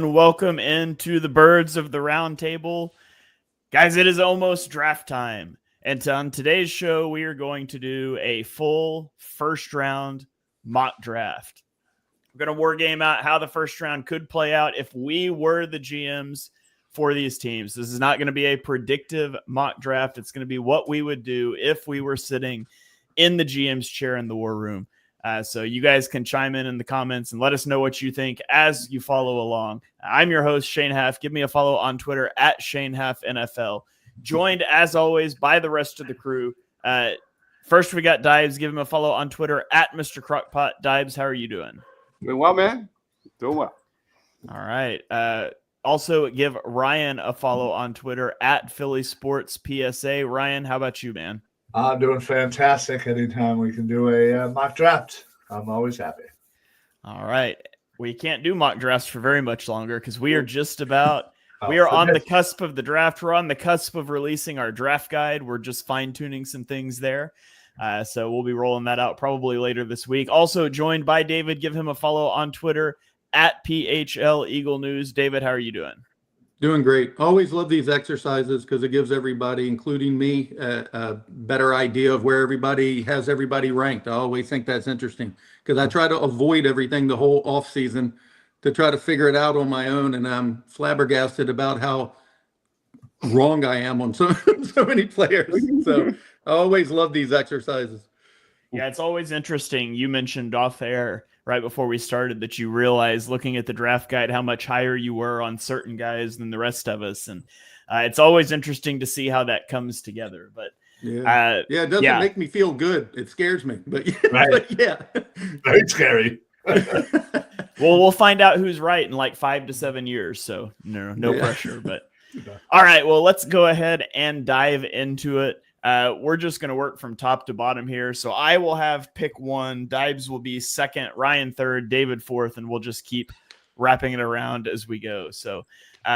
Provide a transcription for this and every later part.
and welcome into the Birds of the Roundtable. Guys, it is almost draft time. And on today's show, we are going to do a full first round mock draft. We're going to war game out how the first round could play out if we were the GMs for these teams. This is not going to be a predictive mock draft. It's going to be what we would do if we were sitting in the GM's chair in the war room. So you guys can chime in the comments and let us know what you think as you follow along. I'm your host, Shane Haff. Give me a follow on Twitter at Shane Haff NFL. Joined, as always, by the rest of the crew. First, we got Dibes. Give him a follow on Twitter at Mr. Crockpot. Dibes, how are you doing? Doing well, man. Doing well. All right. Also, give Ryan a follow on Twitter at Philly Sports PSA. Ryan, how about you, man? I'm doing fantastic. Anytime we can do a mock draft, I'm always happy. All right. We can't do mock drafts for very much longer because we are just about we are on the cusp of the draft. We're on the cusp of releasing our draft guide. We're just fine-tuning some things there. So we'll be rolling that out probably later this week. Also joined by David. Give him a follow on Twitter at PHL Eagle News. David, how are you doing? Doing great. Always love these exercises because it gives everybody, including me, a better idea of where everybody has everybody ranked. I always think that's interesting because I try to avoid everything the whole off season to try to figure it out on my own, and I'm flabbergasted about how wrong I am on so many players. So I always love these exercises. Yeah, it's always interesting. You mentioned off air right before we started that you realized looking at the draft guide how much higher you were on certain guys than the rest of us. And it's always interesting to see how that comes together. But it doesn't make me feel good. It scares me. But right. But yeah. Very scary. Well, we'll find out who's right in like 5 to 7 years. So no pressure. But all right, well, let's go ahead and dive into it. We're just going to work from top to bottom here. So I will have pick 1. Dibes will be second, Ryan third, David fourth, and we'll just keep wrapping it around as we go. So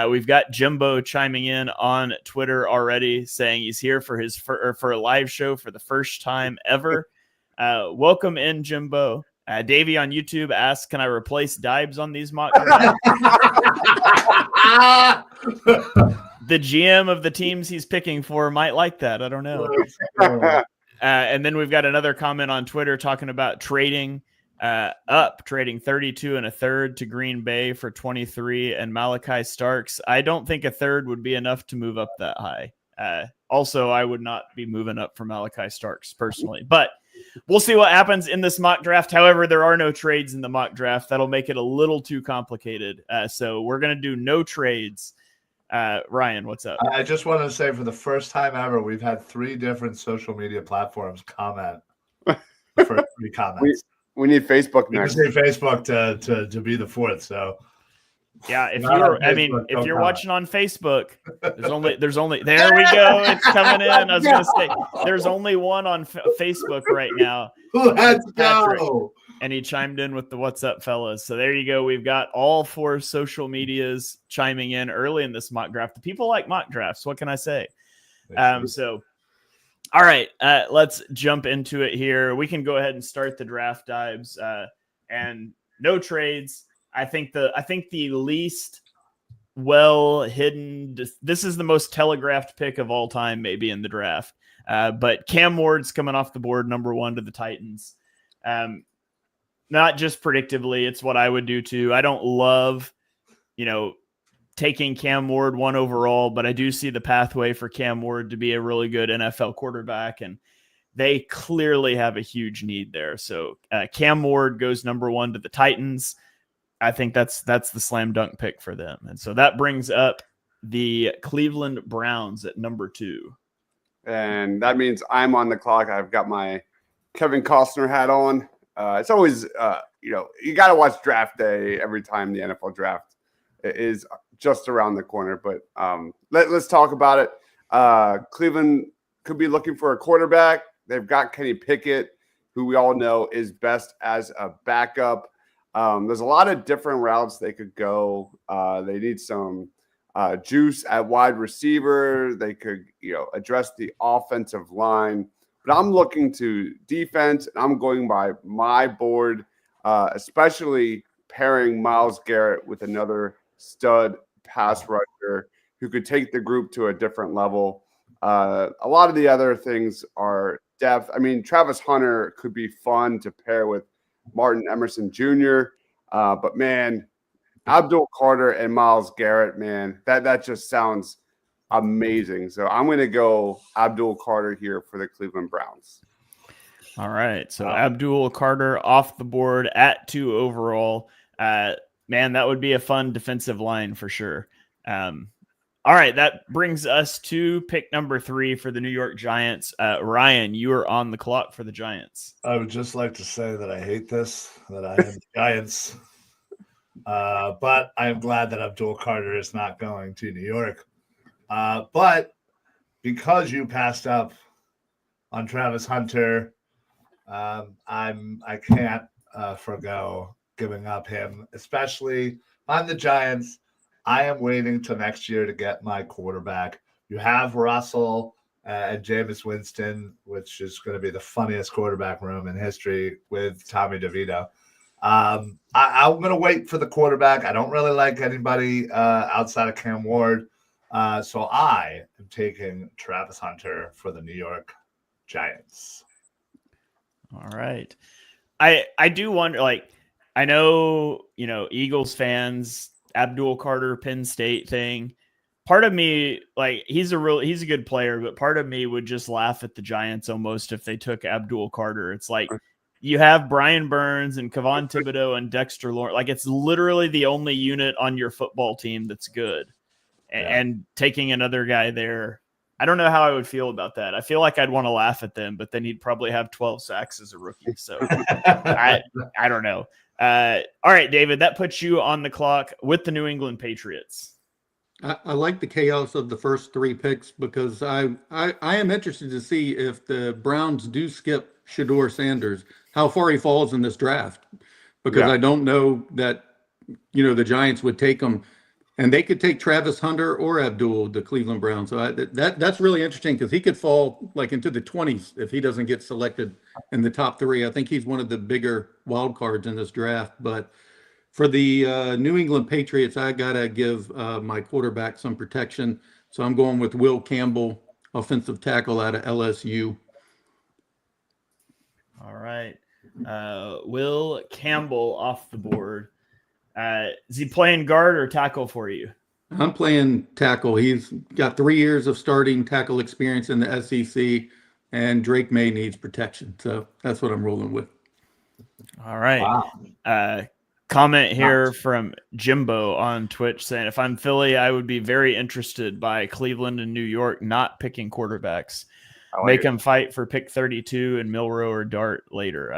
we've got Jimbo chiming in on Twitter already saying he's here for his for a live show for the first time ever. Welcome in, Jimbo. Davey on YouTube asks, can I replace Dibes on these mock drafts? The GM of the teams he's picking for might like that. I don't know. And then we've got another comment on Twitter talking about trading 32 and a third to Green Bay for 23 and Malachi Starks. I don't think a third would be enough to move up that high. Also, I would not be moving up for Malachi Starks personally, but we'll see what happens in this mock draft. However, there are no trades in the mock draft. That'll make it a little too complicated. So we're going to do no trades. Ryan, what's up? I just want to say for the first time ever, we've had 3 different social media platforms comment the first 3 comments. We need Facebook We next. just need Facebook to be the 4th. So yeah, if you're watching on Facebook, there's only there we go. It's coming in. I was going to say there's only one on Facebook right now. Let's go. And he chimed in with the "What's up, fellas?" So there you go. We've got all 4 social medias chiming in early in this mock draft. The people like mock drafts. What can I say? So, all right, let's jump into it here. We can go ahead and start the draft, Dibes, and no trades. I think the least well hidden. This is the most telegraphed pick of all time, maybe in the draft. But Cam Ward's coming off the board, number 1 to the Titans. Not just predictably, it's what I would do too. I don't love, taking Cam Ward 1 overall, but I do see the pathway for Cam Ward to be a really good NFL quarterback, and they clearly have a huge need there. So Cam Ward goes number 1 to the Titans. I think that's the slam dunk pick for them. And so that brings up the Cleveland Browns at number 2. And that means I'm on the clock. I've got my Kevin Costner hat on. It's always, you got to watch draft day every time the NFL draft is just around the corner. But let's talk about it. Cleveland could be looking for a quarterback. They've got Kenny Pickett, who we all know is best as a backup. There's a lot of different routes they could go. They need some juice at wide receiver. They could, address the offensive line. But I'm looking to defense, and I'm going by my board, especially pairing Myles Garrett with another stud pass rusher who could take the group to a different level. A lot of the other things are depth. I mean, Travis Hunter could be fun to pair with Martin Emerson Jr. But man, Abdul Carter and Myles Garrett, man, that just sounds amazing. So I'm going to go Abdul Carter here for the Cleveland Browns. All right. So Abdul Carter off the board at 2 overall. Man, that would be a fun defensive line for sure. All right. That brings us to pick number 3 for the New York Giants. Ryan, you are on the clock for the Giants. I would just like to say that I hate this, that I am the Giants. But I am glad that Abdul Carter is not going to New York. But because you passed up on Travis Hunter, I can't forgo giving up him, especially on the Giants. I am waiting till next year to get my quarterback. You have Russell and Jameis Winston, which is going to be the funniest quarterback room in history with Tommy DeVito. I'm going to wait for the quarterback. I don't really like anybody outside of Cam Ward. So I am taking Travis Hunter for the New York Giants. All right. I do wonder, like, I know, Eagles fans, Abdul Carter, Penn State thing. Part of me, like, he's a good player, but part of me would just laugh at the Giants almost if they took Abdul Carter. It's like, you have Brian Burns and Kevon Thibodeau and Dexter Lawrence. Like, it's literally the only unit on your football team that's good. And taking another guy there, I don't know how I would feel about that. I feel like I'd want to laugh at them, but then he'd probably have 12 sacks as a rookie. So I don't know. All right, David, that puts you on the clock with the New England Patriots. I like the chaos of the first 3 picks because I am interested to see if the Browns do skip Shedeur Sanders, how far he falls in this draft, because I don't know that, the Giants would take him, and they could take Travis Hunter or Abdul, the Cleveland Browns. So that's really interesting because he could fall like into the 20s if he doesn't get selected in the top 3. I think he's one of the bigger wild cards in this draft. But for the New England Patriots, I got to give my quarterback some protection. So I'm going with Will Campbell, offensive tackle out of LSU. All right. Will Campbell off the board. Is he playing guard or tackle for you? I'm playing tackle. He's got 3 years of starting tackle experience in the SEC, and Drake May needs protection. So that's what I'm rolling with. All right. Wow. Comment here from Jimbo on Twitch saying, if I'm Philly, I would be very interested by Cleveland and New York not picking quarterbacks. Make them fight for pick 32 and Milroe or Dart later.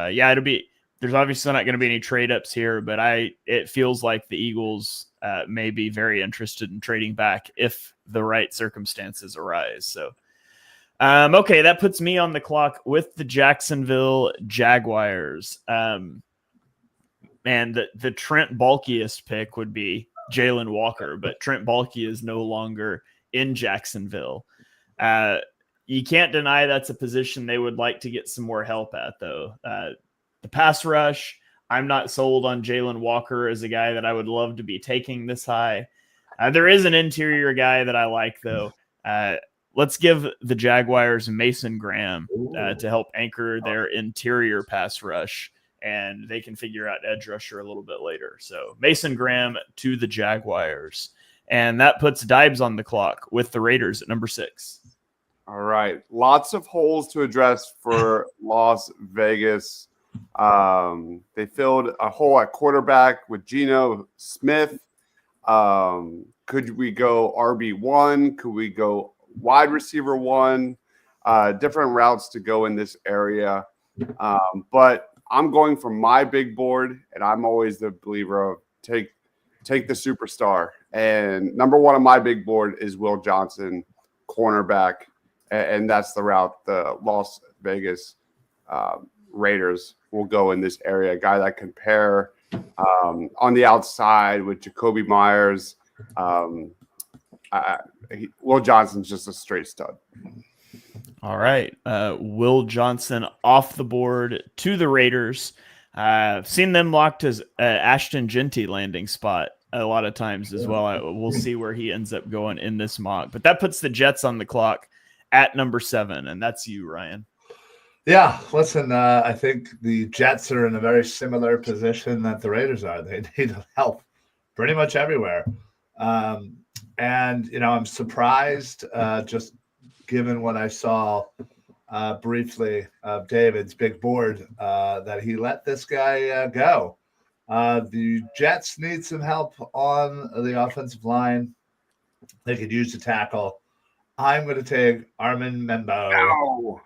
There's obviously not going to be any trade ups here, but it feels like the Eagles may be very interested in trading back if the right circumstances arise. So, okay, that puts me on the clock with the Jacksonville Jaguars. Man, the Trent Baalkeist pick would be Jalen Walker, but Trent Baalke is no longer in Jacksonville. You can't deny that's a position they would like to get some more help at, though. The pass rush, I'm not sold on Jalen Walker as a guy that I would love to be taking this high. There is an interior guy that I like, though. Let's give the Jaguars Mason Graham to help anchor their interior pass rush, and they can figure out edge rusher a little bit later. So Mason Graham to the Jaguars. And that puts Dibes on the clock with the Raiders at number 6. All right. Lots of holes to address for Las Vegas. They filled a hole at quarterback with Geno Smith. Could we go RB1? Could we go wide receiver 1? Different routes to go in this area. But I'm going for my big board, and I'm always the believer of take the superstar. And number 1 on my big board is Will Johnson, cornerback. And that's the route the Las Vegas Raiders will go in this area. A guy that can pair on the outside with Jacoby Myers. Will Johnson's just a straight stud. All right. Will Johnson off the board to the Raiders. Seen them locked as Ashton Genty landing spot a lot of times as well. We'll see where he ends up going in this mock, but that puts the Jets on the clock at number 7, and that's you, Ryan. Yeah, listen, I think the Jets are in a very similar position that the Raiders are. They need help pretty much everywhere. And, I'm surprised, just given what I saw briefly of David's big board, that he let this guy go. The Jets need some help on the offensive line. They could use a tackle. I'm going to take Armin Membo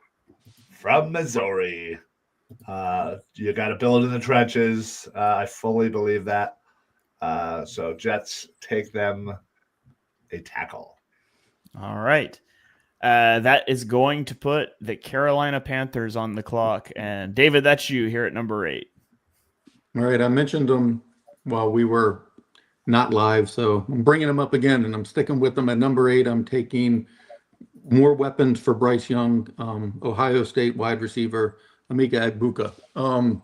from Missouri. You got to build in the trenches. I fully believe that. So Jets take them a tackle. All right. That is going to put the Carolina Panthers on the clock. And David, that's you here at number 8. All right. I mentioned them while we were not live, so I'm bringing them up again, and I'm sticking with them at number 8. I'm taking more weapons for Bryce Young, Ohio State wide receiver, Emeka Egbuka. Wow.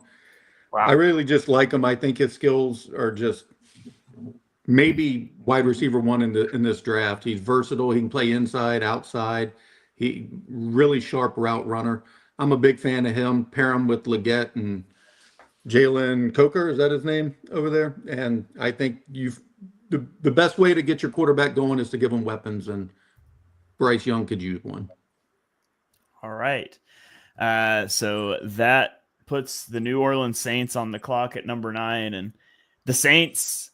I really just like him. I think his skills are just maybe wide receiver 1 in this draft. He's versatile. He can play inside, outside. He really sharp route runner. I'm a big fan of him. Pair him with Leggett and Jalen Coker, is that his name over there? And I think the best way to get your quarterback going is to give him weapons, and Bryce Young could use one. All right. So that puts the New Orleans Saints on the clock at number 9. And the Saints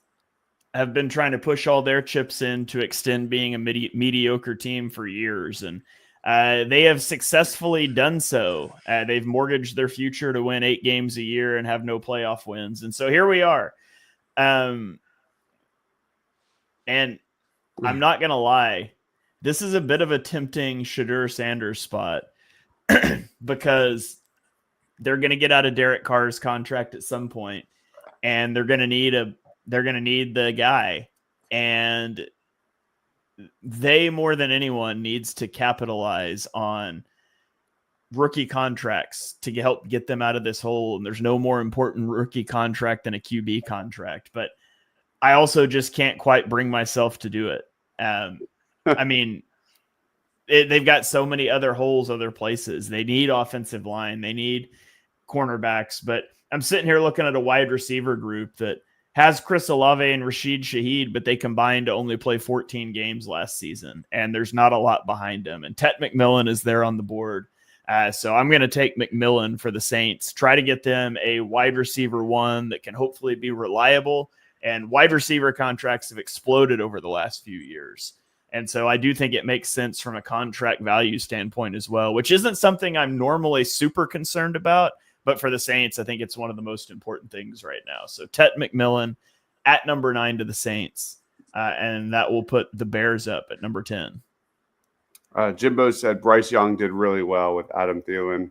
have been trying to push all their chips in to extend being a mediocre team for years. And they have successfully done so. They've mortgaged their future to win 8 games a year and have no playoff wins. And so here we are. And I'm not going to lie. This is a bit of a tempting Shadur Sanders spot because they're going to get out of Derek Carr's contract at some point, and they're going to need the guy, and they more than anyone needs to capitalize on rookie contracts to help get them out of this hole. And there's no more important rookie contract than a QB contract, but I also just can't quite bring myself to do it. I mean, they've got so many other holes, other places. They need offensive line. They need cornerbacks. But I'm sitting here looking at a wide receiver group that has Chris Olave and Rashid Shaheed, but they combined to only play 14 games last season. And there's not a lot behind them. And Tet McMillan is there on the board. So I'm going to take McMillan for the Saints, try to get them a wide receiver 1 that can hopefully be reliable. And wide receiver contracts have exploded over the last few years. And so I do think it makes sense from a contract value standpoint as well, which isn't something I'm normally super concerned about. But for the Saints, I think it's one of the most important things right now. So Tet McMillan at number 9 to the Saints. And that will put the Bears up at number 10. Jimbo said Bryce Young did really well with Adam Thielen.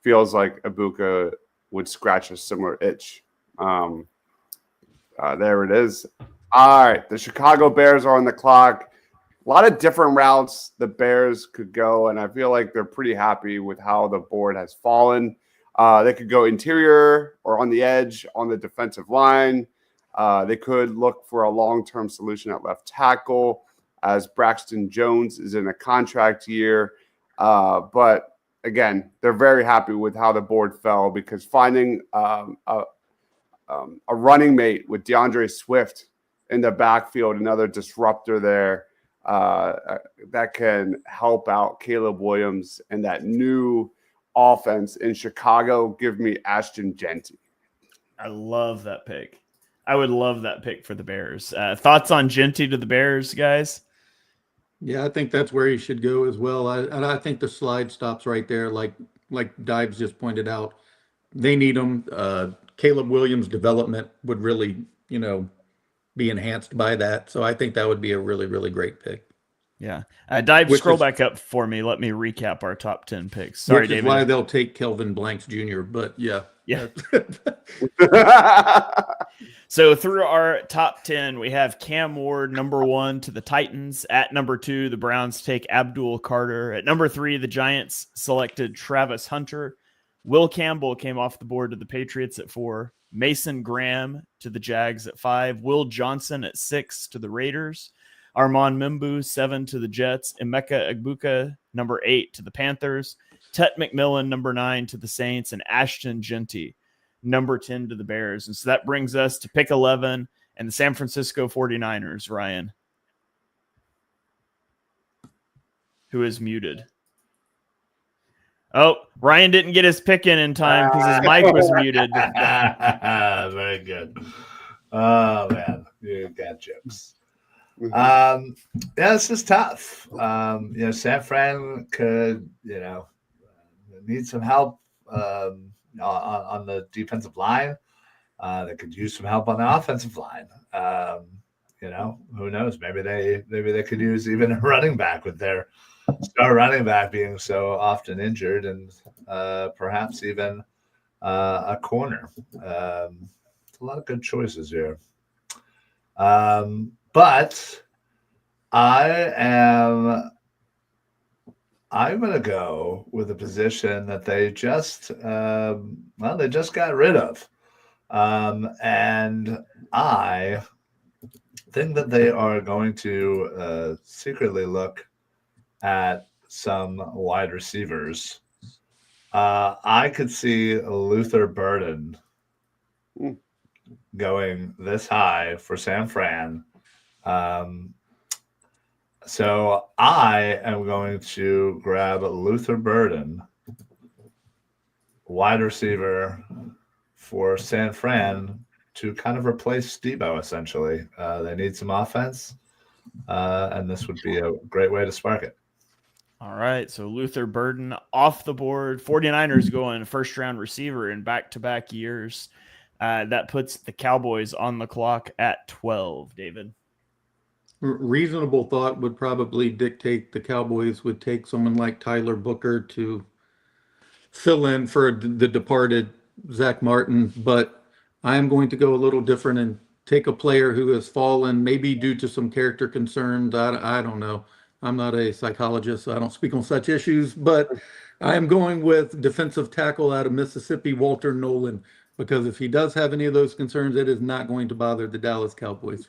Feels like Egbuka would scratch a similar itch. There it is. All right. The Chicago Bears are on the clock. A lot of different routes the Bears could go, and I feel like they're pretty happy with how the board has fallen. They could go interior or on the edge on the defensive line. They could look for a long-term solution at left tackle as Braxton Jones is in a contract year. But again, they're very happy with how the board fell because finding a running mate with DeAndre Swift in the backfield, another disruptor there, that can help out Caleb Williams and that new offense in Chicago. Give me Ashton Genty. I love that pick. I would love that pick for the Bears. Thoughts on Genty to the Bears, guys? Yeah, I think that's where he should go as well. I think the slide stops right there, like Dives just pointed out. They need him. Caleb Williams' development would really, be enhanced by that. So I think that would be a really, really great pick. Yeah. Dive, scroll back up for me. Let me recap our top 10 picks. Sorry, which is David. why they'll take Kelvin Blanks Jr., but yeah. Yeah. So through our top 10, we have Cam Ward, number 1 to the Titans. At number 2, the Browns take Abdul Carter. At number 3, the Giants selected Travis Hunter. Will Campbell came off the board to the Patriots at 4. Mason Graham to the Jags at 5, Will Johnson at 6 to the Raiders, Armand Mimbu 7 to the Jets, Emeka Egbuka number 8 to the Panthers, Tut McMillan number 9 to the Saints, and Ashton Genty number 10 to the Bears. And so that brings us to pick 11 and the San Francisco 49ers, Ryan, who is muted. Oh, Ryan didn't get his pick in time because his mic was muted. Very good. Oh, man. You got jokes. Yeah, this is tough. San Fran could, need some help on the defensive line. They could use some help on the offensive line. Who knows? Maybe they could use even a running back with their star running back being so often injured, and perhaps even a corner. It's a lot of good choices here. But I'm going to go with a position that they just got rid of. And I think that they are going to secretly look at some wide receivers. I could see Luther Burden going this high for San Fran. So I am going to grab Luther Burden, wide receiver for San Fran, to kind of replace Debo, essentially. They need some offense, and this would be a great way to spark it. All right, so Luther Burden off the board. 49ers going first-round receiver in back-to-back years. That puts the Cowboys on the clock at 12, David. Reasonable thought would probably dictate the Cowboys would take someone like Tyler Booker to fill in for the departed Zach Martin, but I am going to go a little different and take a player who has fallen, maybe due to some character concerns. I don't know. I'm not a psychologist, so I don't speak on such issues, but I am going with defensive tackle out of Mississippi, Walter Nolan, because if he does have any of those concerns, it is not going to bother the Dallas Cowboys.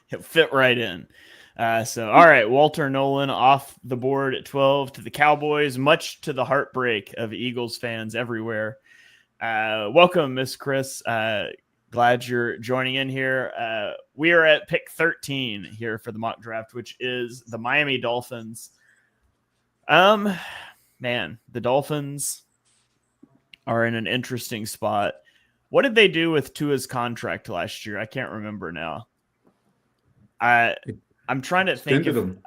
He'll fit right in. All right, Walter Nolan off the board at 12 to the Cowboys, much to the heartbreak of Eagles fans everywhere. Welcome, Miss Chris. Glad you're joining in here. We are at pick 13 here for the mock draft, which is the Miami Dolphins. The Dolphins are in an interesting spot. What did they do with Tua's contract last year? I can't remember now. I'm trying to think of.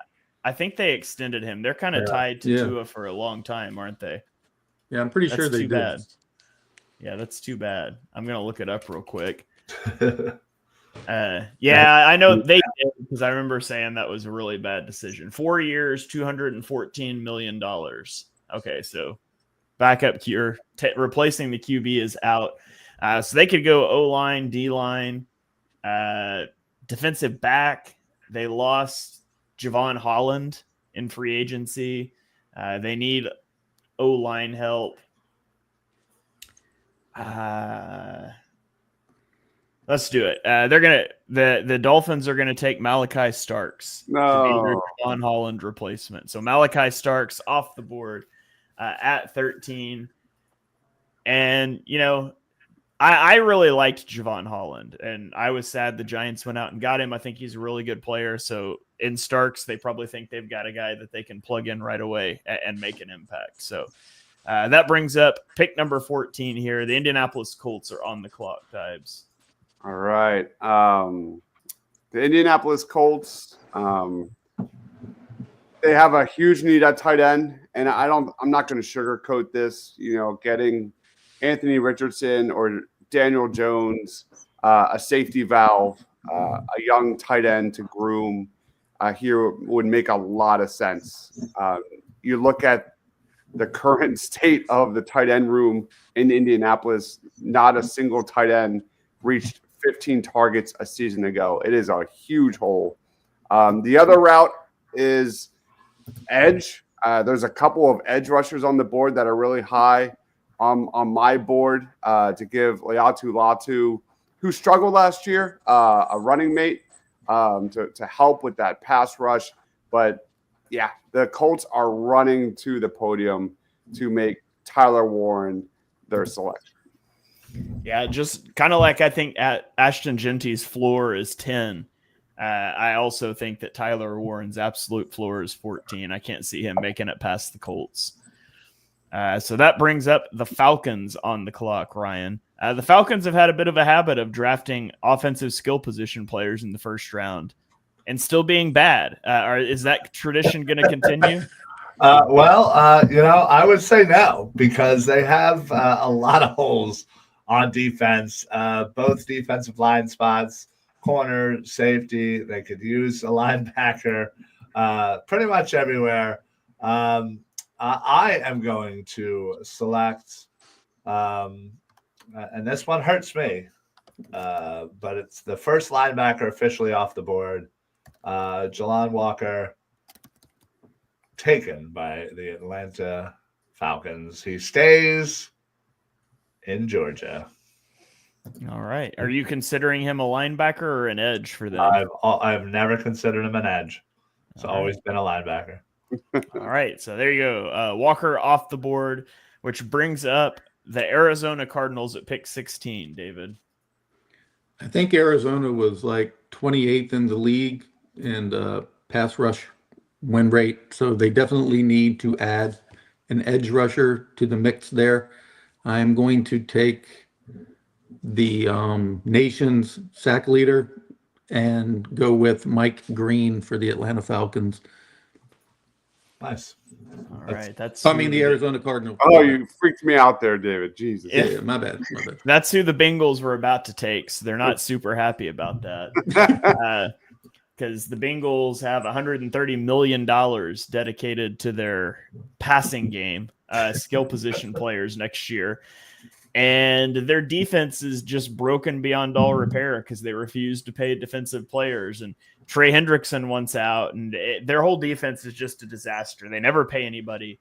I think they extended him. They're kind of tied to Tua for a long time, aren't they? Yeah, I'm pretty sure they did. Bad. Yeah, that's too bad. I'm going to look it up real quick. I know they did because I remember saying that was a really bad decision. 4 years, $214 million. Okay, so backup replacing the QB is out. So they could go O-line, D-line, defensive back. They lost Javon Holland in free agency. They need O-line help. Let's do it. The Dolphins are gonna take Malachi Starks to be their Javon Holland replacement. So Malachi Starks off the board at 13. And I really liked Javon Holland, and I was sad the Giants went out and got him. I think he's a really good player. So in Starks, they probably think they've got a guy that they can plug in right away and make an impact. So that brings up pick number 14 here. The Indianapolis Colts are on the clock, Tibes. All right. The Indianapolis Colts, they have a huge need at tight end, and I'm not going to sugarcoat this, getting Anthony Richardson or Daniel Jones, a safety valve, a young tight end to groom here would make a lot of sense. You look at the current state of the tight end room in Indianapolis, not a single tight end reached 15 targets a season ago. It is a huge hole. The other route is edge. There's a couple of edge rushers on the board that are really high. on my board to give Leatu Latu, who struggled last year, a running mate to help with that pass rush. But yeah, the Colts are running to the podium to make Tyler Warren their selection. Yeah, just kind of like I think Ashton Genty's floor is 10. I also think that Tyler Warren's absolute floor is 14. I can't see him making it past the Colts. So that brings up the Falcons on the clock, Ryan. The Falcons have had a bit of a habit of drafting offensive skill position players in the first round and still being bad. Is that tradition going to continue? I would say no, because they have a lot of holes on defense, both defensive line spots, corner, safety. They could use a linebacker pretty much everywhere. I am going to select, and this one hurts me, but it's the first linebacker officially off the board, Jalon Walker, taken by the Atlanta Falcons. He stays in Georgia. All right. Are you considering him a linebacker or an edge for them? I've never considered him an edge. It's always been a linebacker. All right. So there you go. Walker off the board, which brings up the Arizona Cardinals at pick 16, David. I think Arizona was like 28th in the league in pass rush win rate. So they definitely need to add an edge rusher to the mix there. I'm going to take the nation's sack leader and go with Mike Green for the Atlanta Falcons. Nice. All right. The Arizona Cardinals. Oh, you freaked me out there, David. Jesus. Yeah, my bad. That's who the Bengals were about to take, so they're not super happy about that. Because the Bengals have $130 million dedicated to their passing game, skill position players next year. And their defense is just broken beyond all repair because they refuse to pay defensive players. And Trey Hendrickson wants out, and their whole defense is just a disaster. They never pay anybody.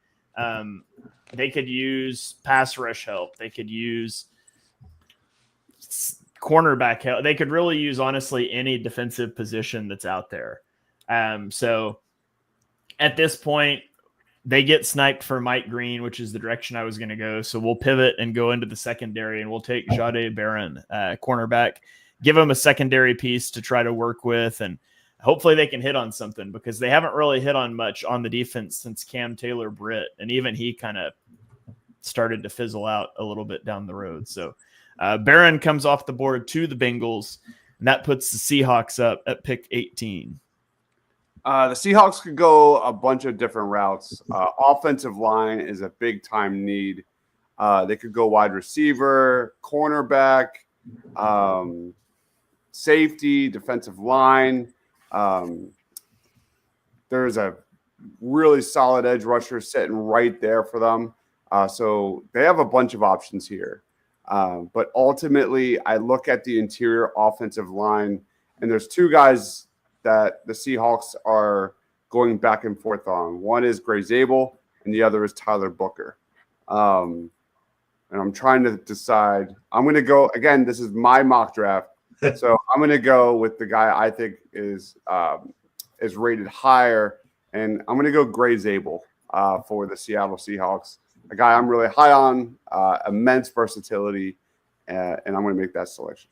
They could use pass rush help. They could use cornerback help. They could really use, honestly, any defensive position that's out there. So at this point, they get sniped for Mike Green, which is the direction I was going to go. So we'll pivot and go into the secondary, and we'll take Jahdae Barron, cornerback, give him a secondary piece to try to work with, and hopefully they can hit on something because they haven't really hit on much on the defense since Cam Taylor-Britt, and even he kind of started to fizzle out a little bit down the road. So Barron comes off the board to the Bengals, and that puts the Seahawks up at pick 18. The Seahawks could go a bunch of different routes. Offensive line is a big-time need. They could go wide receiver, cornerback, safety, defensive line. There's a really solid edge rusher sitting right there for them. So they have a bunch of options here. But ultimately, I look at the interior offensive line, and there's two guys that the Seahawks are going back and forth on. One is Gray Zabel, and the other is Tyler Booker. And I'm trying to decide. I'm going to go, again, this is my mock draft. So I'm going to go with the guy I think is rated higher, and I'm going to go Gray Zabel for the Seattle Seahawks. A guy I'm really high on, immense versatility, and I'm going to make that selection.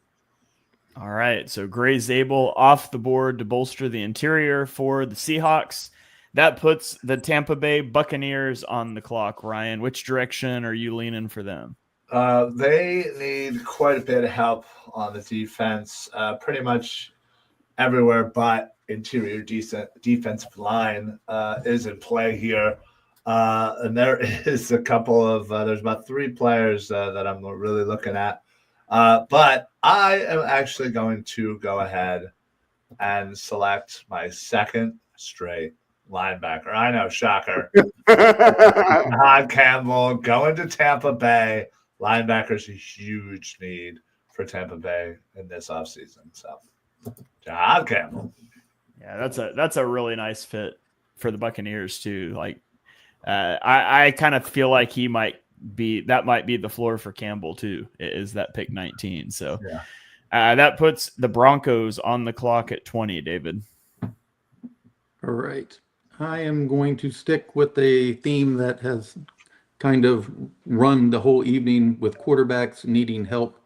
All right, so Gray Zabel off the board to bolster the interior for the Seahawks. That puts the Tampa Bay Buccaneers on the clock. Ryan, which direction are you leaning for them? They need quite a bit of help on the defense, pretty much everywhere but interior defensive line is in play here. And there is a couple of there's about three players that I'm really looking at. But I am actually going to go ahead and select my second straight linebacker. I know, shocker. Todd Campbell going to Tampa Bay. Linebacker's a huge need for Tampa Bay in this offseason. So, Todd Campbell. Yeah, that's a really nice fit for the Buccaneers too. Like, I kind of feel like he might might be the floor for Campbell too, is that pick 19. So Yeah. that puts the Broncos on the clock at 20, David. All right. I am going to stick with a theme that has kind of run the whole evening with quarterbacks needing help.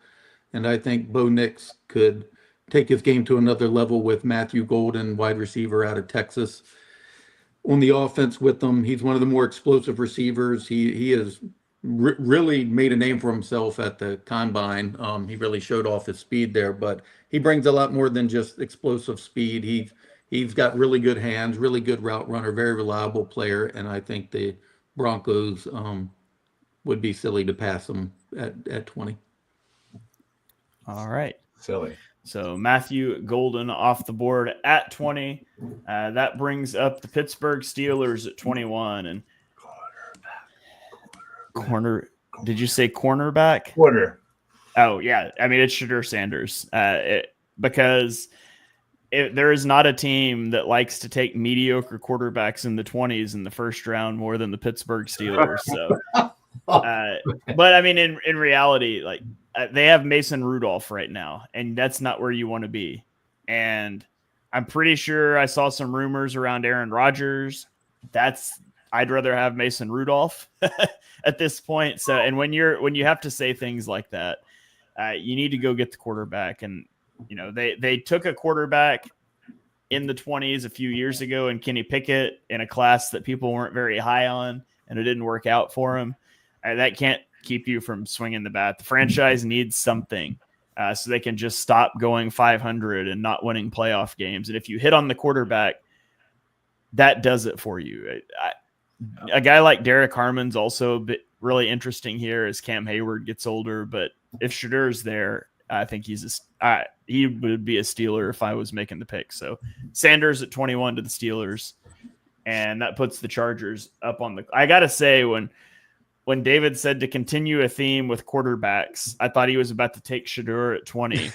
And I think Bo Nix could take his game to another level with Matthew Golden, wide receiver out of Texas. On the offense with them, he's one of the more explosive receivers. He has really made a name for himself at the combine. He really showed off his speed there, but he brings a lot more than just explosive speed. He's got really good hands, really good route runner, very reliable player, and I think the Broncos would be silly to pass him at 20. All right. Silly. So Matthew Golden off the board at 20. That brings up the Pittsburgh Steelers at 21. And corner. Did you say cornerback? Quarter. Oh yeah. I mean, it's Shedeur Sanders. Because there is not a team that likes to take mediocre quarterbacks in the 20s in the first round more than the Pittsburgh Steelers. So, but I mean, in reality, like they have Mason Rudolph right now, and that's not where you want to be. And I'm pretty sure I saw some rumors around Aaron Rodgers. I'd rather have Mason Rudolph at this point. So, and when you have to say things like that, you need to go get the quarterback. And you know, they took a quarterback in the 20s a few years ago, and Kenny Pickett in a class that people weren't very high on, and it didn't work out for him. That can't keep you from swinging the bat. The franchise needs something so they can just stop going 500 and not winning playoff games. And if you hit on the quarterback, that does it for you. A guy like Derek Harmon's also a bit really interesting here as Cam Hayward gets older. But if Shedeur's there, I think he would be a Steeler if I was making the pick. So Sanders at 21 to the Steelers, and that puts the Chargers up on the. I gotta say, when David said to continue a theme with quarterbacks, I thought he was about to take Shedeur at 20,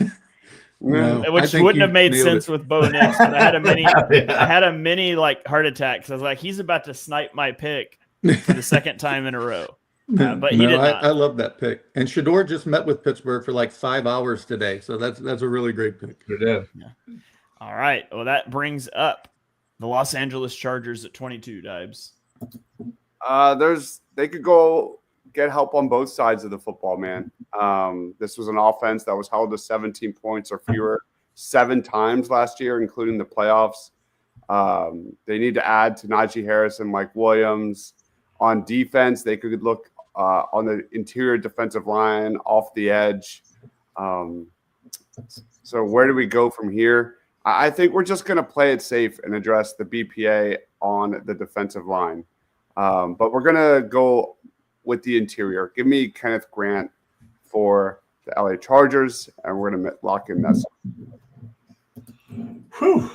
No, which wouldn't have made sense with Bo Nix. But I had a mini like heart attack because I was like, he's about to snipe my pick for the second time in a row. But he did not. I love that pick. And Shedeur just met with Pittsburgh for like 5 hours today, so that's a really great pick. You did. Yeah. All right. Well, that brings up the Los Angeles Chargers at 22. Dibes. They could go get help on both sides of the football, man. This was an offense that was held to 17 points or fewer 7 times last year, including the playoffs. They need to add to Najee Harris and Mike Williams. On defense, they could look on the interior defensive line, off the edge. So where do we go from here? I think we're just going to play it safe and address the BPA on the defensive line. But we're going to go with the interior. Give me Kenneth Grant for the LA Chargers, and we're going to lock in that. Whew.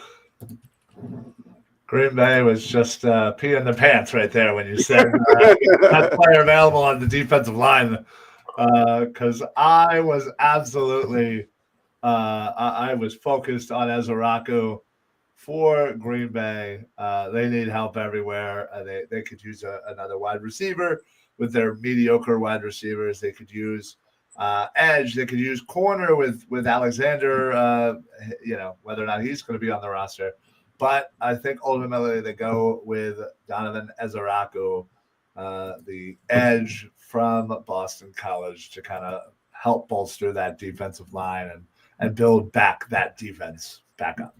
Green Bay was just peeing the pants right there when you said that player available on the defensive line, because I was absolutely I was focused on Ezeraku for Green Bay. They need help everywhere. They could use another wide receiver with their mediocre wide receivers. They could use edge. They could use corner with Alexander, whether or not he's going to be on the roster. But I think ultimately they go with Donovan Ezeraku, the edge from Boston College, to kind of help bolster that defensive line and build back that defense back up.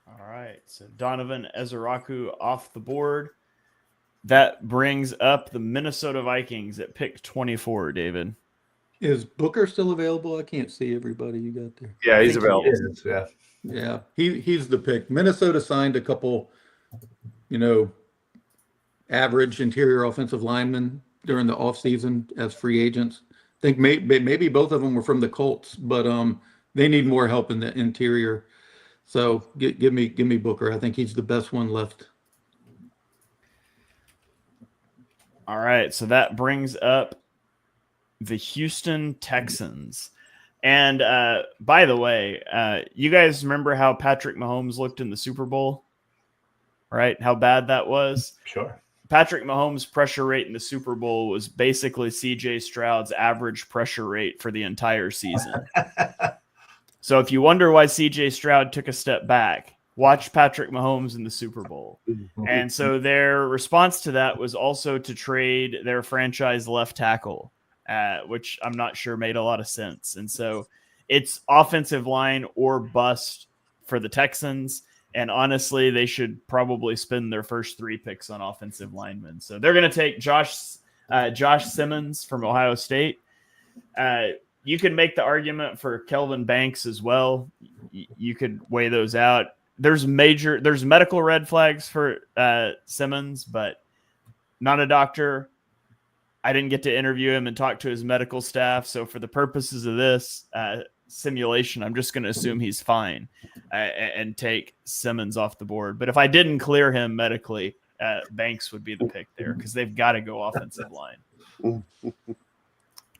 All right. So Donovan Ezeraku off the board. That brings up the Minnesota Vikings at pick 24, David. Is Booker still available? I can't see everybody you got there. Yeah, he's available. Yeah. He's the pick. Minnesota signed a couple, average interior offensive linemen during the offseason as free agents. I think maybe both of them were from the Colts, but they need more help in the interior. So give me Booker. I think he's the best one left. All right. So that brings up the Houston Texans. And by the way, you guys remember how Patrick Mahomes looked in the Super Bowl, right? How bad that was? Sure. Patrick Mahomes' pressure rate in the Super Bowl was basically CJ Stroud's average pressure rate for the entire season. So if you wonder why CJ Stroud took a step back, watch Patrick Mahomes in the Super Bowl. And so their response to that was also to trade their franchise left tackle, which I'm not sure made a lot of sense. And so it's offensive line or bust for the Texans. And honestly, they should probably spend their first 3 picks on offensive linemen. So they're going to take Josh Simmons from Ohio State. You could make the argument for Kelvin Banks as well. You could weigh those out. There's medical red flags for Simmons, but not a doctor. I didn't get to interview him and talk to his medical staff. So for the purposes of this simulation, I'm just going to assume he's fine and take Simmons off the board. But if I didn't clear him medically, Banks would be the pick there because they've got to go offensive line.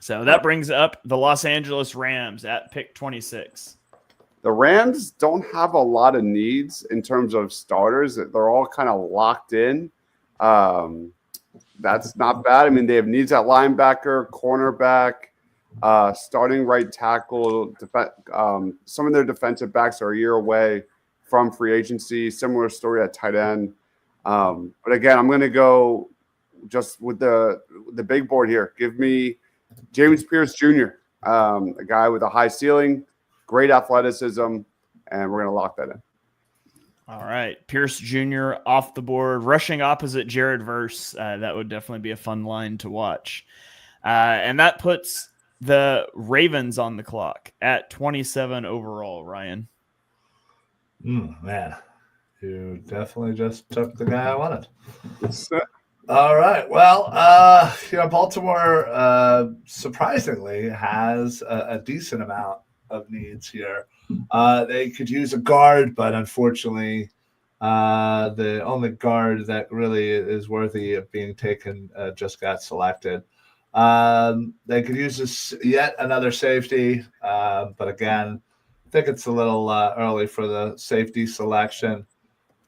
So that brings up the Los Angeles Rams at pick 26. The Rams don't have a lot of needs in terms of starters. They're all kind of locked in. That's not bad. I mean, they have needs at linebacker, cornerback, starting right tackle. Some of their defensive backs are a year away from free agency. Similar story at tight end. But again, I'm going to go just with the big board here. Give me James Pierce Jr., a guy with a high ceiling, great athleticism, and we're going to lock that in. All right. Pierce Jr. off the board, rushing opposite Jared Verse. That would definitely be a fun line to watch. And that puts the Ravens on the clock at 27 overall, Ryan. Man, you definitely just took the guy I wanted. All right. Well, Baltimore surprisingly has a decent amount of needs here. They could use a guard, but unfortunately, the only guard that really is worthy of being taken just got selected. They could use yet another safety, but again, I think it's a little early for the safety selection.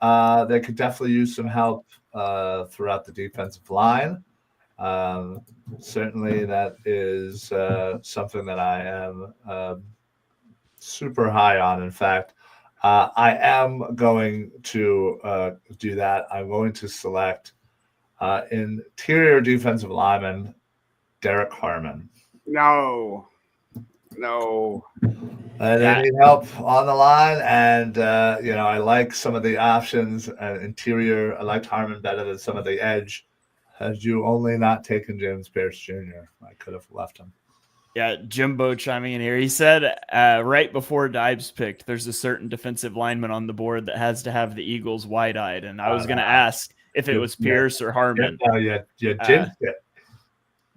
They could definitely use some help throughout the defensive line. Certainly, that is something that I am super high on. In fact, I am going to do that. I'm going to select interior defensive lineman Derek Harmon. No. They need help on the line, and I like some of the options. Interior, I liked Harmon better than some of the edge. Had you only not taken James Pierce Jr., I could have left him. Yeah, Jimbo chiming in here. He said right before Dibes picked, there's a certain defensive lineman on the board that has to have the Eagles wide-eyed, and I was going to ask if it was Pierce or Harmon. Yeah, jinxed it.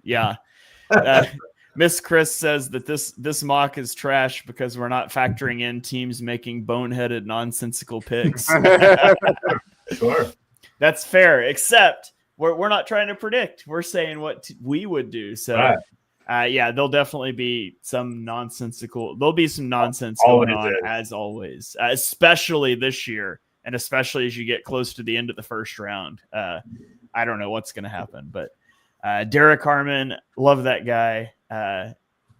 Yeah. Miss Chris says that this mock is trash because we're not factoring in teams making boneheaded, nonsensical picks. Sure. That's fair, except we're not trying to predict. We're saying what we would do. So, there'll definitely be some nonsensical. There'll be some nonsense going on as always, especially this year, and especially as you get close to the end of the first round. I don't know what's going to happen, but Derek Harmon, love that guy.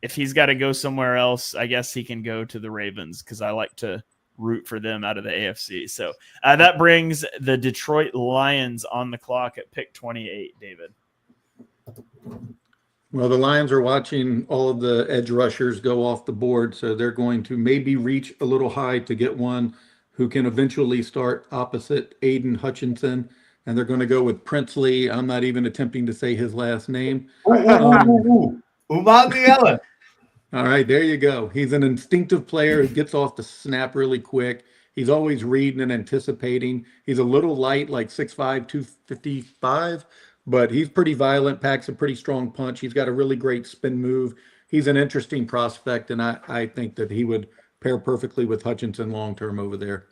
If he's got to go somewhere else, I guess he can go to the Ravens because I like to root for them out of the AFC. So that brings the Detroit Lions on the clock at pick 28, David. Well, the Lions are watching all of the edge rushers go off the board, so they're going to maybe reach a little high to get one who can eventually start opposite Aiden Hutchinson, and they're going to go with Princely. I'm not even attempting to say his last name. Umandi Ellen. All right, there you go. He's an instinctive player who gets off the snap really quick. He's always reading and anticipating. He's a little light, like 6'5", 255, but he's pretty violent, packs a pretty strong punch. He's got a really great spin move. He's an interesting prospect, and I think that he would pair perfectly with Hutchinson long-term over there.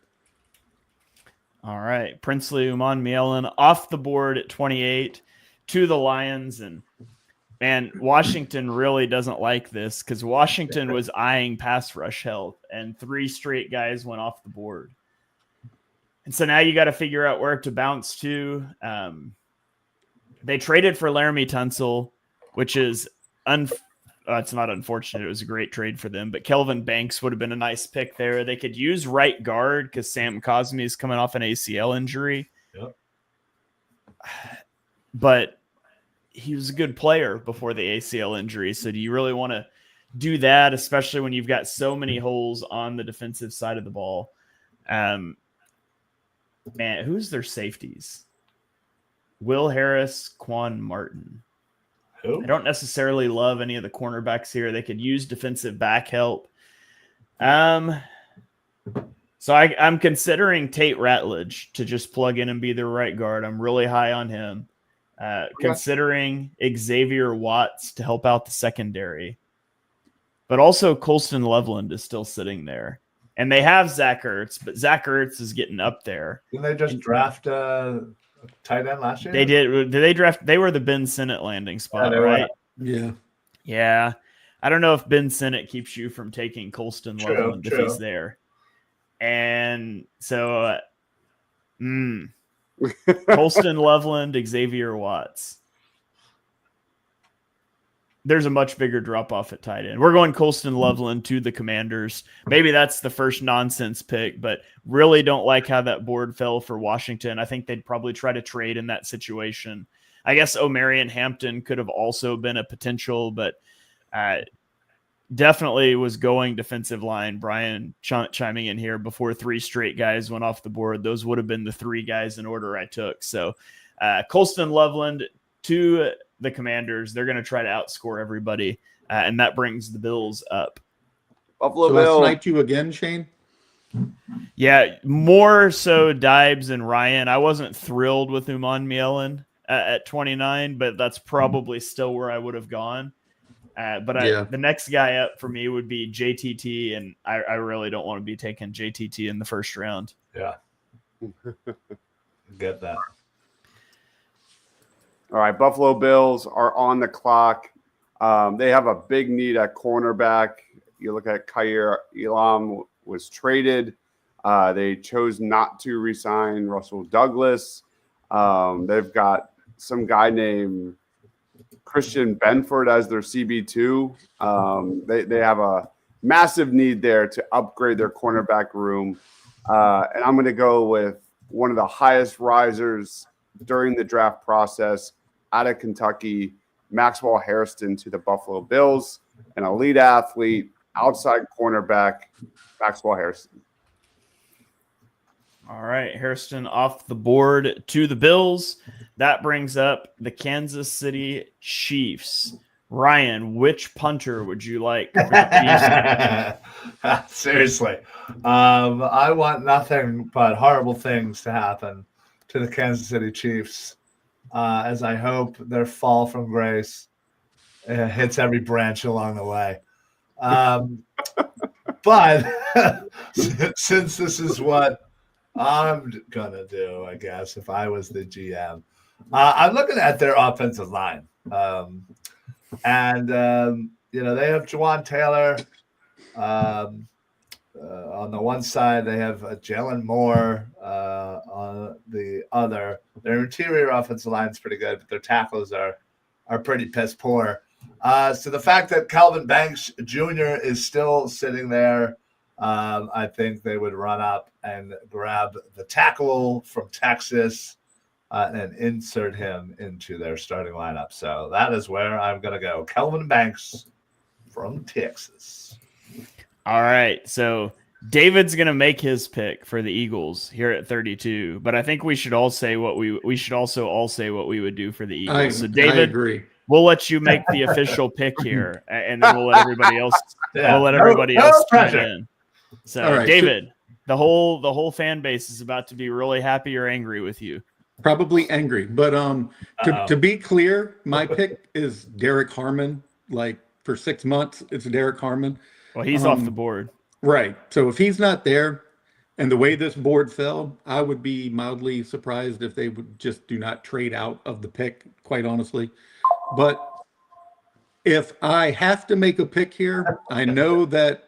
All right, Princely Umanmielen off the board at 28 to the Lions, and man, Washington really doesn't like this because Washington was eyeing pass rush help, and 3 straight guys went off the board. And so now you got to figure out where to bounce to. They traded for Laramie Tunsil, which is it's not unfortunate. It was a great trade for them, but Kelvin Banks would have been a nice pick there. They could use right guard because Sam Cosme is coming off an ACL injury. Yep. But he was a good player before the ACL injury. So do you really want to do that, especially when you've got so many holes on the defensive side of the ball? Man, who's their safeties? Will Harris, Quan Martin. Who? I don't necessarily love any of the cornerbacks here. They could use defensive back help. So I'm considering Tate Ratledge to just plug in and be the right guard. I'm really high on him. Considering Xavier Watts to help out the secondary. But also Colston Loveland is still sitting there. And they have Zach Ertz, but Zach Ertz is getting up there. Didn't they just draft tight end last year? They did. Did they draft? They were the Ben Sinnott landing spot, right? Yeah. Yeah. I don't know if Ben Sinnott keeps you from taking Colston Loveland if he's there. And so, Colston Loveland, Xavier Watts. There's a much bigger drop off at tight end. We're going Colston Loveland to the Commanders. Maybe that's the first nonsense pick, but really don't like how that board fell for Washington. I think they'd probably try to trade in that situation. I guess O'Marion Hampton could have also been a potential, but definitely was going defensive line. Brian chiming in here before 3 straight guys went off the board. Those would have been the 3 guys in order I took. So Colston Loveland to the Commanders. They're going to try to outscore everybody, and that brings the Bills up. Buffalo So Bills. I snipe you again, Shane? Yeah, more so Dibes and Ryan. I wasn't thrilled with Uman Mielen at 29, but that's probably still where I would have gone. The next guy up for me would be JTT, and I really don't want to be taking JTT in the first round. Yeah. Get that. All right, Buffalo Bills are on the clock. They have a big need at cornerback. You look at Khair Elam was traded. They chose not to re-sign Russell Douglas. They've got some guy named Christian Benford as their CB2. They have a massive need there to upgrade their cornerback room. And I'm going to go with one of the highest risers during the draft process out of Kentucky, Maxwell Hairston to the Buffalo Bills, an elite athlete, outside cornerback, Maxwell Hairston. All right, Hairston off the board to the Bills. That brings up the Kansas City Chiefs. Ryan, which punter would you like for the Chiefs? Seriously. I want nothing but horrible things to happen to the Kansas City Chiefs, as I hope their fall from grace hits every branch along the way. But since this is what I'm going to do, I guess, if I was the GM, I'm looking at their offensive line. They have Juwan Taylor. On the one side, they have Jalen Moore. On the other, their interior offensive line is pretty good, but their tackles are pretty piss poor. So the fact that Calvin Banks Jr. is still sitting there, I think they would run up and grab the tackle from Texas and insert him into their starting lineup. So that is where I'm going to go. Calvin Banks from Texas. All right, so David's going to make his pick for the Eagles here at 32, but I think we should all say what we should also all say what we would do for the Eagles. So David, I agree. We'll let you make the official pick here, and then we'll let everybody else. We'll let everybody else chime in. So, right, David, the whole fan base is about to be really happy or angry with you. Probably angry, but to be clear, my pick is Derek Harmon. Like for 6 months, it's Derek Harmon. Well, he's off the board. Right. So if he's not there, and the way this board fell, I would be mildly surprised if they would just do not trade out of the pick, quite honestly. But if I have to make a pick here, I know that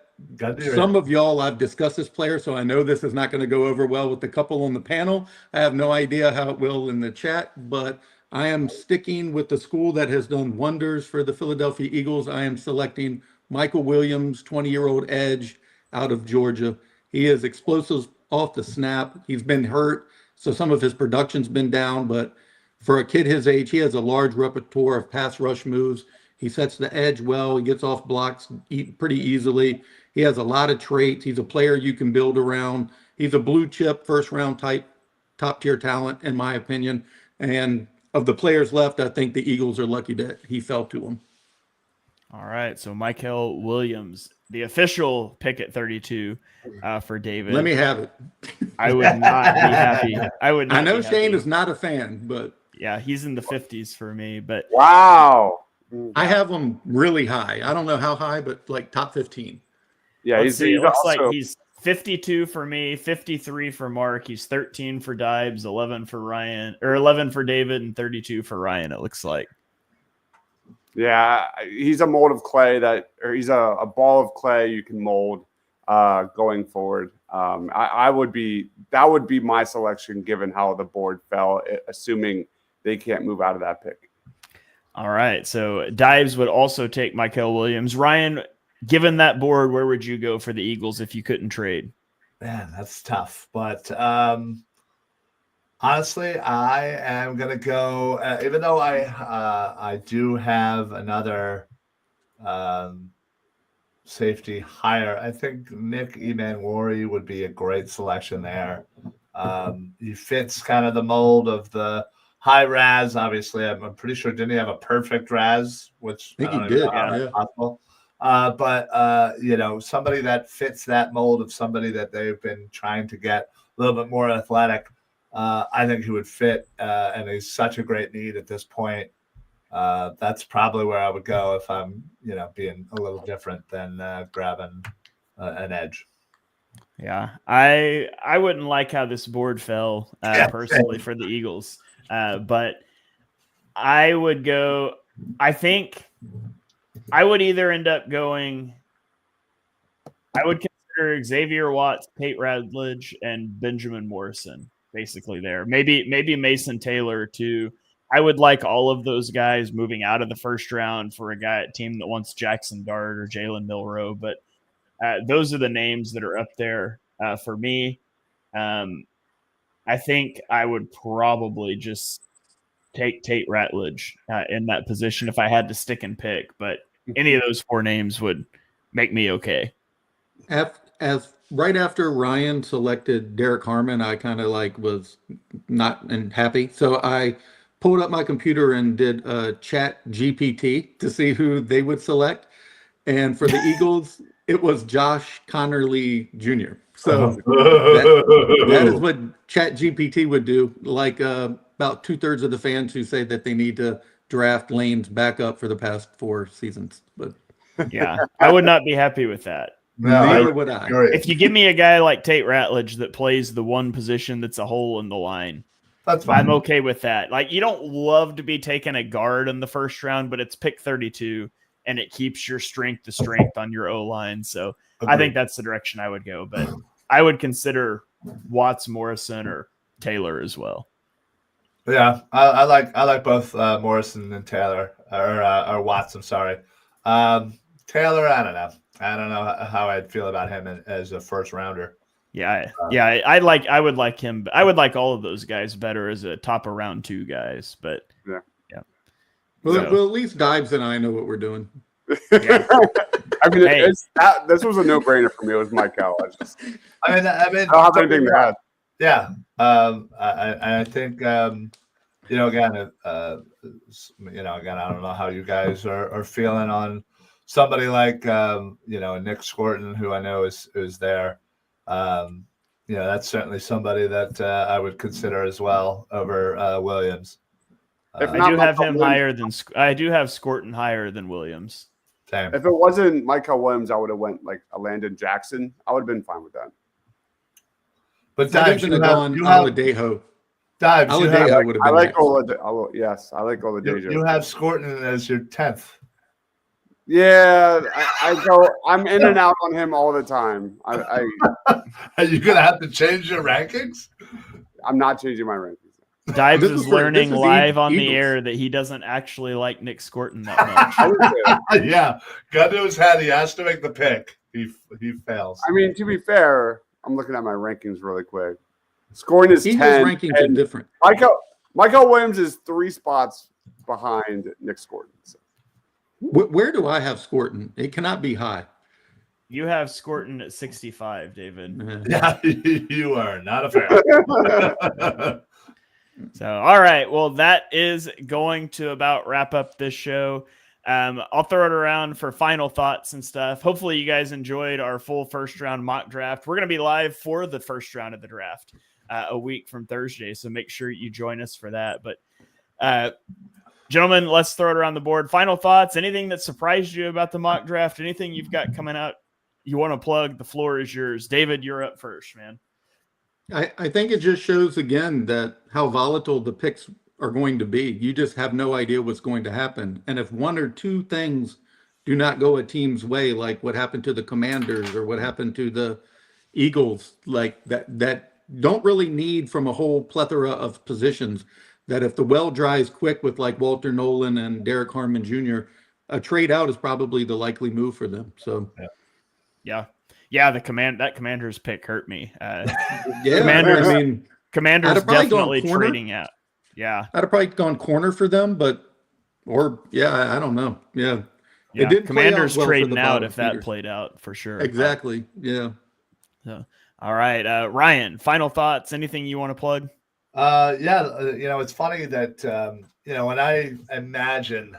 some of y'all, I've discussed this player, so I know this is not going to go over well with the couple on the panel. I have no idea how it will in the chat, but I am sticking with the school that has done wonders for the Philadelphia Eagles. I am selecting Michael Williams, 20-year-old edge out of Georgia. He is explosive off the snap. He's been hurt, so some of his production's been down, but for a kid his age, he has a large repertoire of pass rush moves. He sets the edge well. He gets off blocks pretty easily. He has a lot of traits. He's a player you can build around. He's a blue chip, first round type, top tier talent, in my opinion. And of the players left, I think the Eagles are lucky that he fell to them. All right. So Michael Williams, the official pick at 32 for David. Let me have it. I would not be happy. I know Shane is not a fan, but yeah, he's in the 50s for me. But wow. I have him really high. I don't know how high, but like top 15. Yeah, it looks like he's 52 for me, 53 for Mark. He's 13 for Dibes, 11 for Ryan, or 11 for David, and 32 for Ryan. It looks like. Yeah, he's a mold of clay he's a ball of clay you can mold going forward. That would be my selection given how the board fell, assuming they can't move out of that pick. All right, so Dives would also take Michael Williams. Ryan, given that board, where would you go for the Eagles if you couldn't trade? Man, that's tough. But honestly, I am going to go, even though I do have another safety higher, I think Nick Emanwari would be a great selection there. He fits kind of the mold of the high RAS. Obviously, I'm pretty sure, didn't he have a perfect RAS? Which I think he did. Yeah. Possible. But somebody that fits that mold of somebody that they've been trying to get a little bit more athletic, I think he would fit, and he's such a great need at this point. That's probably where I would go if I'm, being a little different than grabbing an edge. Yeah, I wouldn't like how this board fell personally for the Eagles, but I would go. I think I would either end up going. I would consider Xavier Watts, Tate Radledge, and Benjamin Morrison basically there. Maybe Mason Taylor too. I would like all of those guys moving out of the first round for a team that wants Jackson Dart or Jalen Milroe, but those are the names that are up there for me. I think I would probably just take Tate Ratledge in that position if I had to stick and pick, but any of those four names would make me okay. As right after Ryan selected Derek Harmon, I kind of was not happy. So I pulled up my computer and did Chat GPT to see who they would select. And for the Eagles, it was Josh Connerly Jr. So that is what Chat GPT would do. About 2/3 of the fans who say that they need to draft Lane's back up for the past 4 seasons. But yeah, I would not be happy with that. No, neither would I. If you give me a guy like Tate Ratledge that plays the one position that's a hole in the line, that's fine. I'm okay with that. You don't love to be taking a guard in the first round, but it's pick 32, and it keeps your strength to strength on your O-line. So I think that's the direction I would go. But I would consider Watts, Morrison, or Taylor as well. Yeah, I like both Morrison and Taylor, or Watts. I'm sorry, Taylor. I don't know how I'd feel about him as a first rounder. Yeah. I would like him. I would like all of those guys better as a top of round 2 guys. But yeah. Well, at least Dibes and I know what we're doing. Yeah. I mean, this was a no-brainer for me. It was Mike L. I don't have anything to add. Yeah, I think again, I don't know how you guys are feeling on somebody like Nick Scorton, who I know is there. That's certainly somebody that I would consider as well over Williams. I do have him higher than I do have Scorton higher than Williams. Same. If it wasn't Michael Williams, I would have went like a Landon Jackson. I would have been fine with that. But Dives would have gone Oladejo. Dives, Oladejo would have been. I like Oladejo. Yes, I like Oladejo. You have Scorton as your 10th. Yeah, I'm in and out on him all the time. Are you gonna have to change your rankings? I'm not changing my rankings. Dibes This is is for- learning this is live on the Eagles. air that he doesn't actually like Nick Scorton that much. Yeah, gun to his head. He has to make the pick. He fails. I mean, to be fair, I'm looking at my rankings really quick. Scoring is Eagles 10. rankings are and different. Michael Williams is 3 spots behind Nick Scorton. So. Where do I have Scorton? It cannot be high. You have Scorton at 65, David. Yeah, you are not a fan. So, all right. Well, that is going to about wrap up this show. I'll throw it around for final thoughts and stuff. Hopefully you guys enjoyed our full first round mock draft. We're going to be live for the first round of the draft a week from Thursday. So make sure you join us for that. But gentlemen, let's throw it around the board. Final thoughts, anything that surprised you about the mock draft, anything you've got coming out you want to plug, the floor is yours. David, you're up first, man. I think it just shows again that how volatile the picks are going to be. You just have no idea what's going to happen. And if one or two things do not go a team's way, like what happened to the Commanders or what happened to the Eagles, like that don't really need from a whole plethora of positions, that if the well dries quick with like Walter Nolan and Derek Harmon Jr., a trade out is probably the likely move for them. So yeah, that Commanders pick hurt me. Commanders definitely trading out. Yeah, I'd have probably gone corner for them, I don't know. Yeah. It did Commanders well trading out if that played out for sure. Exactly. Yeah. So, all right, Ryan, final thoughts, anything you want to plug? It's funny that when I imagine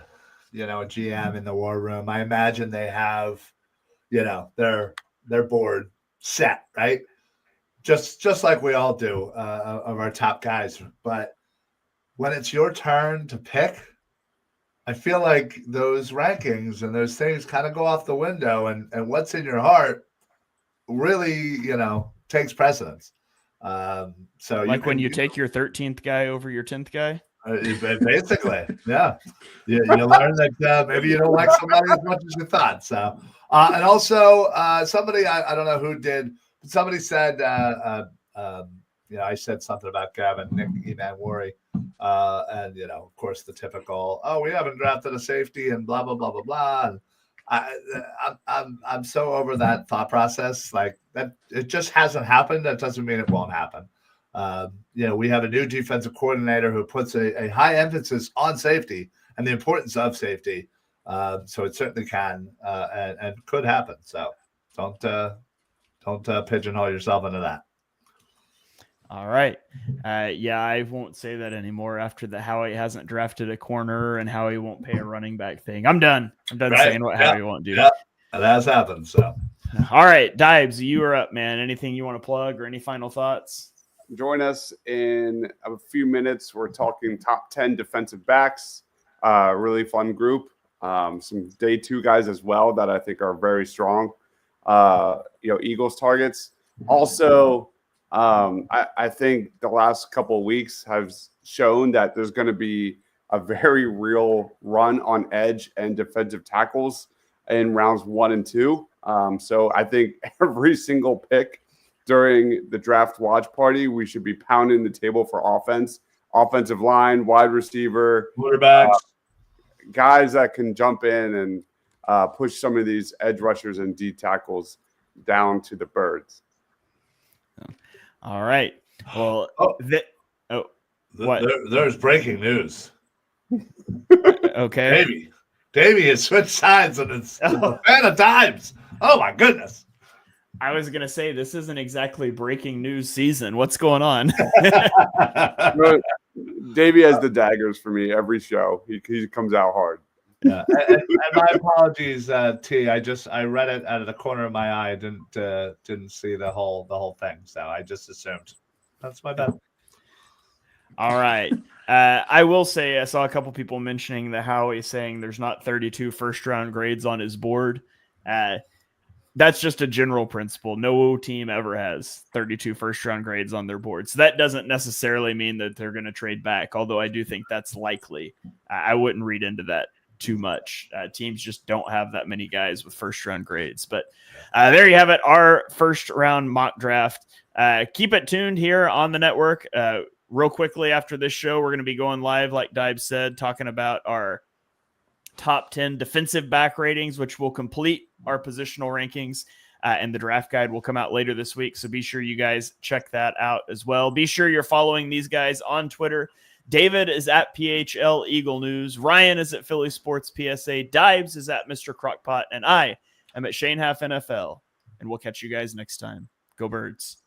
a GM in the war room, I imagine they have their board set, right? Just like we all do of our top guys. But when it's your turn to pick, I feel like those rankings and those things kind of go off the window, and what's in your heart really, takes precedence. So like when you take your 13th guy over your 10th guy. Basically, yeah. You learn that maybe you don't like somebody as much as you thought. So, and also somebody I don't know who did, but somebody said I said something about Gavin Nick Emanwari, and of course the typical, we haven't drafted a safety and blah blah blah blah blah. And I'm so over that thought process. Like that, it just hasn't happened. That doesn't mean it won't happen. We have a new defensive coordinator who puts a high emphasis on safety and the importance of safety. So it certainly can and could happen. So don't pigeonhole yourself into that. All right. I won't say that anymore after the Howie hasn't drafted a corner and Howie won't pay a running back thing. I'm done saying what Howie won't do. Yeah, that has happened. So, all right, Dibes, you are up, man. Anything you want to plug or any final thoughts? Join us in a few minutes. We're talking top 10 defensive backs. Really fun group. Some day 2 guys as well that I think are very strong. Eagles targets. Also, I think the last couple of weeks have shown that there's going to be a very real run on edge and defensive tackles in rounds 1 and 2. So I think every single pick during the draft watch party, we should be pounding the table for offensive line, wide receiver, quarterbacks, guys that can jump in and push some of these edge rushers and D tackles down to the birds. All right. Well, what? There's breaking news. Okay. Davey has switched sides and it's a fan of Dibes. Oh my goodness. I was going to say, this isn't exactly breaking news season. What's going on? Davey has the daggers for me every show. He comes out hard. Yeah, and my apologies, T. I read it out of the corner of my eye. I didn't see the whole thing, so I just assumed. That's my bad. All right. I will say I saw a couple people mentioning that Howie saying there's not 32 first round grades on his board. That's just a general principle. No team ever has 32 first round grades on their board. So that doesn't necessarily mean that they're going to trade back, although I do think that's likely. I wouldn't read into that too much. Teams just don't have that many guys with first round grades. But there you have it, our first round mock draft. Keep it tuned here on the network. real quickly after this show, we're going to be going live, like Dibe said, talking about our top 10 defensive back ratings, which will complete our positional rankings. And the draft guide will come out later this week. So be sure you guys check that out as well. Be sure you're following these guys on Twitter. David is at PHL Eagle News. Ryan is at Philly Sports PSA. Dibes is at Mr. Crockpot. And I am at Shane Half NFL. And we'll catch you guys next time. Go Birds.